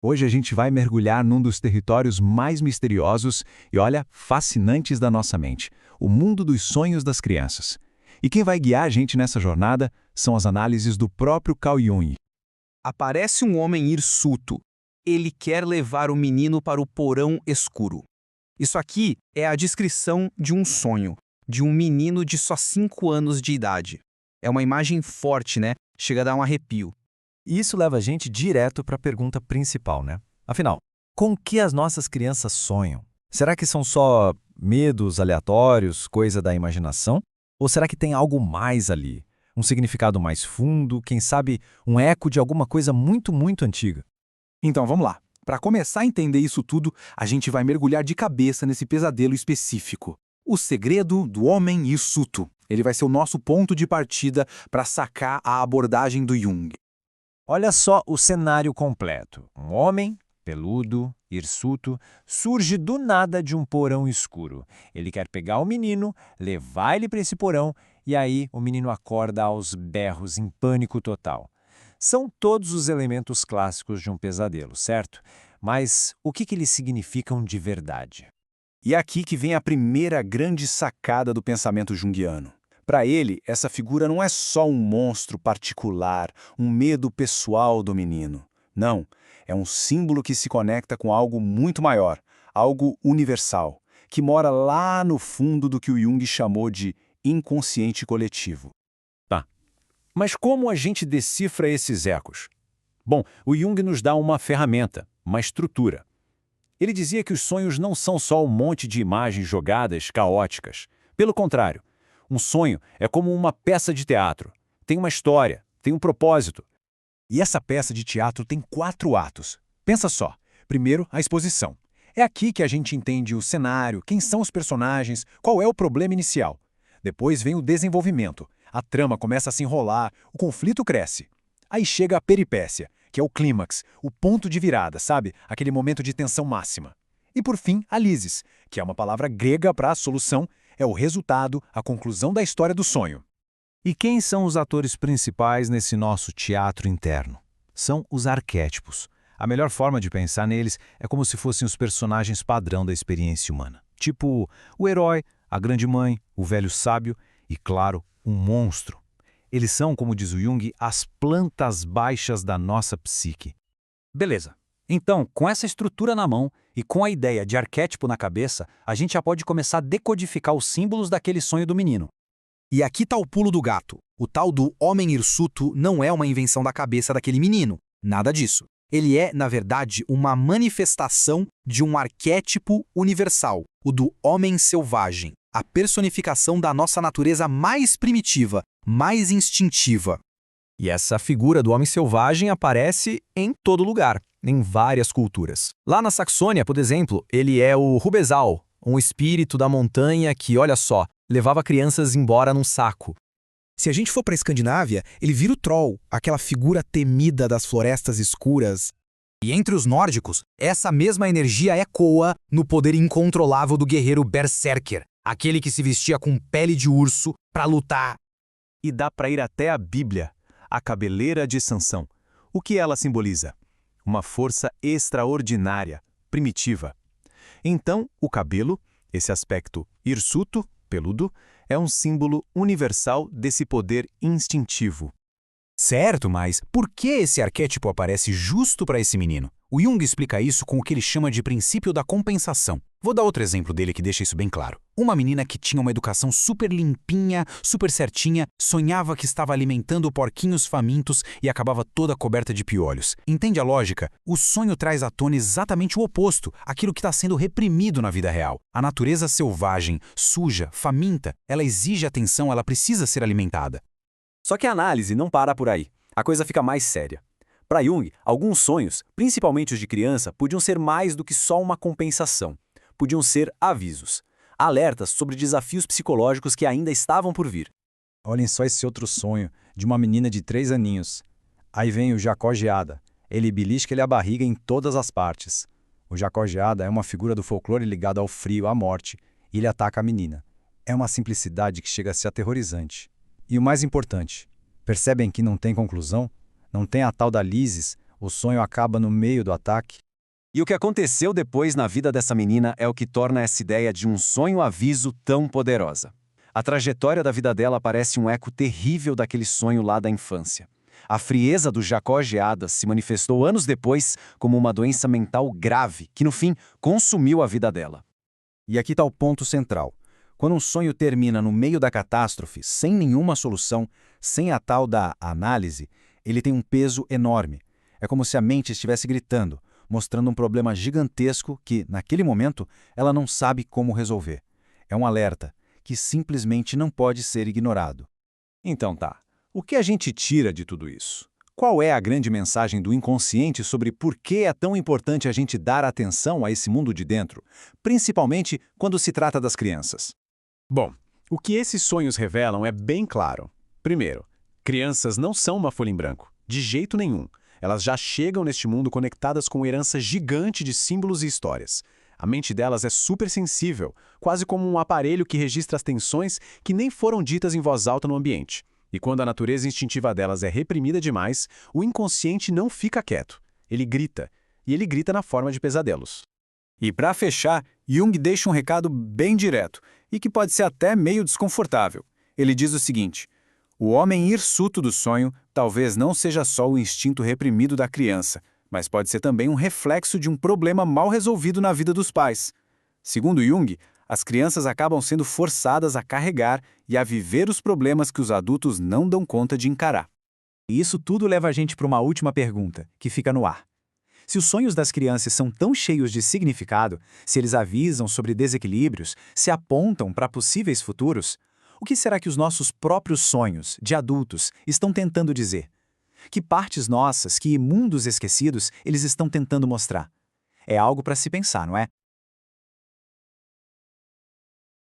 Hoje a gente vai mergulhar num dos territórios mais misteriosos e, olha, fascinantes da nossa mente, o mundo dos sonhos das crianças. E quem vai guiar a gente nessa jornada são as análises do próprio Carl Jung. Aparece um homem hirsuto. Ele quer levar o menino para o porão escuro. Isso aqui é a descrição de um sonho, de um menino de só 5 anos de idade. É uma imagem forte, né? Chega a dar um arrepio. E isso leva a gente direto para a pergunta principal, né? Afinal, com o que as nossas crianças sonham? Será que são só medos aleatórios, coisa da imaginação? Ou será que tem algo mais ali? Um significado mais fundo, quem sabe um eco de alguma coisa muito, muito antiga? Então vamos lá. Para começar a entender isso tudo, a gente vai mergulhar de cabeça nesse pesadelo específico. O segredo do homem hirsuto. Ele vai ser o nosso ponto de partida para sacar a abordagem do Jung. Olha só o cenário completo. Um homem, peludo, hirsuto, surge do nada de um porão escuro. Ele quer pegar o menino, levar ele para esse porão, e aí o menino acorda aos berros em pânico total. São todos os elementos clássicos de um pesadelo, certo? Mas o que eles significam de verdade? E é aqui que vem a primeira grande sacada do pensamento junguiano. Para ele, essa figura não é só um monstro particular, um medo pessoal do menino. Não, é um símbolo que se conecta com algo muito maior, algo universal, que mora lá no fundo do que o Jung chamou de inconsciente coletivo. Mas como a gente decifra esses ecos? Bom, o Jung nos dá uma ferramenta, uma estrutura. Ele dizia que os sonhos não são só um monte de imagens jogadas, caóticas. Pelo contrário, um sonho é como uma peça de teatro. Tem uma história, tem um propósito. E essa peça de teatro tem 4 atos. Pensa só. Primeiro, a exposição. É aqui que a gente entende o cenário, quem são os personagens, qual é o problema inicial. Depois vem o desenvolvimento. A trama começa a se enrolar, o conflito cresce. Aí chega a peripécia, que é o clímax, o ponto de virada, sabe? Aquele momento de tensão máxima. E por fim, a lisis, que é uma palavra grega para solução, é o resultado, a conclusão da história do sonho. E quem são os atores principais nesse nosso teatro interno? São os arquétipos. A melhor forma de pensar neles é como se fossem os personagens padrão da experiência humana. Tipo o herói, a grande mãe, o velho sábio e, claro, um monstro. Eles são, como diz o Jung, as plantas baixas da nossa psique. Beleza. Então, com essa estrutura na mão e com a ideia de arquétipo na cabeça, a gente já pode começar a decodificar os símbolos daquele sonho do menino. E aqui tá o pulo do gato. O tal do homem hirsuto não é uma invenção da cabeça daquele menino. Nada disso. Ele é, na verdade, uma manifestação de um arquétipo universal, o do homem selvagem, a personificação da nossa natureza mais primitiva, mais instintiva. E essa figura do homem selvagem aparece em todo lugar, em várias culturas. Lá na Saxônia, por exemplo, ele é o Rubezal, um espírito da montanha que, olha só, levava crianças embora num saco. Se a gente for para a Escandinávia, ele vira o Troll, aquela figura temida das florestas escuras. E entre os nórdicos, essa mesma energia ecoa no poder incontrolável do guerreiro Berserker, aquele que se vestia com pele de urso para lutar. E dá para ir até a Bíblia, a cabeleira de Sansão. O que ela simboliza? Uma força extraordinária, primitiva. Então, o cabelo, esse aspecto hirsuto, peludo, é um símbolo universal desse poder instintivo. Certo, mas por que esse arquétipo aparece justo para esse menino? O Jung explica isso com o que ele chama de princípio da compensação. Vou dar outro exemplo dele que deixa isso bem claro. Uma menina que tinha uma educação super limpinha, super certinha, sonhava que estava alimentando porquinhos famintos e acabava toda coberta de piolhos. Entende a lógica? O sonho traz à tona exatamente o oposto, aquilo que está sendo reprimido na vida real. A natureza selvagem, suja, faminta, ela exige atenção, ela precisa ser alimentada. Só que a análise não para por aí. A coisa fica mais séria. Para Jung, alguns sonhos, principalmente os de criança, podiam ser mais do que só uma compensação. Podiam ser avisos, alertas sobre desafios psicológicos que ainda estavam por vir. Olhem só esse outro sonho, de uma menina de 3 aninhos. Aí vem o Jacó Geada. Ele belisca-lhe a barriga em todas as partes. O Jacó Geada é uma figura do folclore ligada ao frio, à morte, e ele ataca a menina. É uma simplicidade que chega a ser aterrorizante. E o mais importante, percebem que não tem conclusão? Não tem a tal da lisis, O sonho acaba no meio do ataque. E o que aconteceu depois na vida dessa menina é o que torna essa ideia de um sonho-aviso tão poderosa. A trajetória da vida dela parece um eco terrível daquele sonho lá da infância. A frieza do Jacó Geadas se manifestou anos depois como uma doença mental grave que, no fim, consumiu a vida dela. E aqui está o ponto central. Quando um sonho termina no meio da catástrofe, sem nenhuma solução, sem a tal da análise, ele tem um peso enorme. É como se a mente estivesse gritando, mostrando um problema gigantesco que, naquele momento, ela não sabe como resolver. É um alerta que simplesmente não pode ser ignorado. Então tá, o que a gente tira de tudo isso? Qual é a grande mensagem do inconsciente sobre por que é tão importante a gente dar atenção a esse mundo de dentro, principalmente quando se trata das crianças? Bom, o que esses sonhos revelam é bem claro. Primeiro, crianças não são uma folha em branco, de jeito nenhum. Elas já chegam neste mundo conectadas com uma herança gigante de símbolos e histórias. A mente delas é super sensível, quase como um aparelho que registra as tensões que nem foram ditas em voz alta no ambiente. E quando a natureza instintiva delas é reprimida demais, o inconsciente não fica quieto. Ele grita, e ele grita na forma de pesadelos. E para fechar, Jung deixa um recado bem direto, e que pode ser até meio desconfortável. Ele diz o seguinte: o homem hirsuto do sonho talvez não seja só o instinto reprimido da criança, mas pode ser também um reflexo de um problema mal resolvido na vida dos pais. Segundo Jung, as crianças acabam sendo forçadas a carregar e a viver os problemas que os adultos não dão conta de encarar. E isso tudo leva a gente para uma última pergunta, que fica no ar. Se os sonhos das crianças são tão cheios de significado, se eles avisam sobre desequilíbrios, se apontam para possíveis futuros, o que será que os nossos próprios sonhos, de adultos, estão tentando dizer? Que partes nossas, que mundos esquecidos, eles estão tentando mostrar? É algo para se pensar, não é?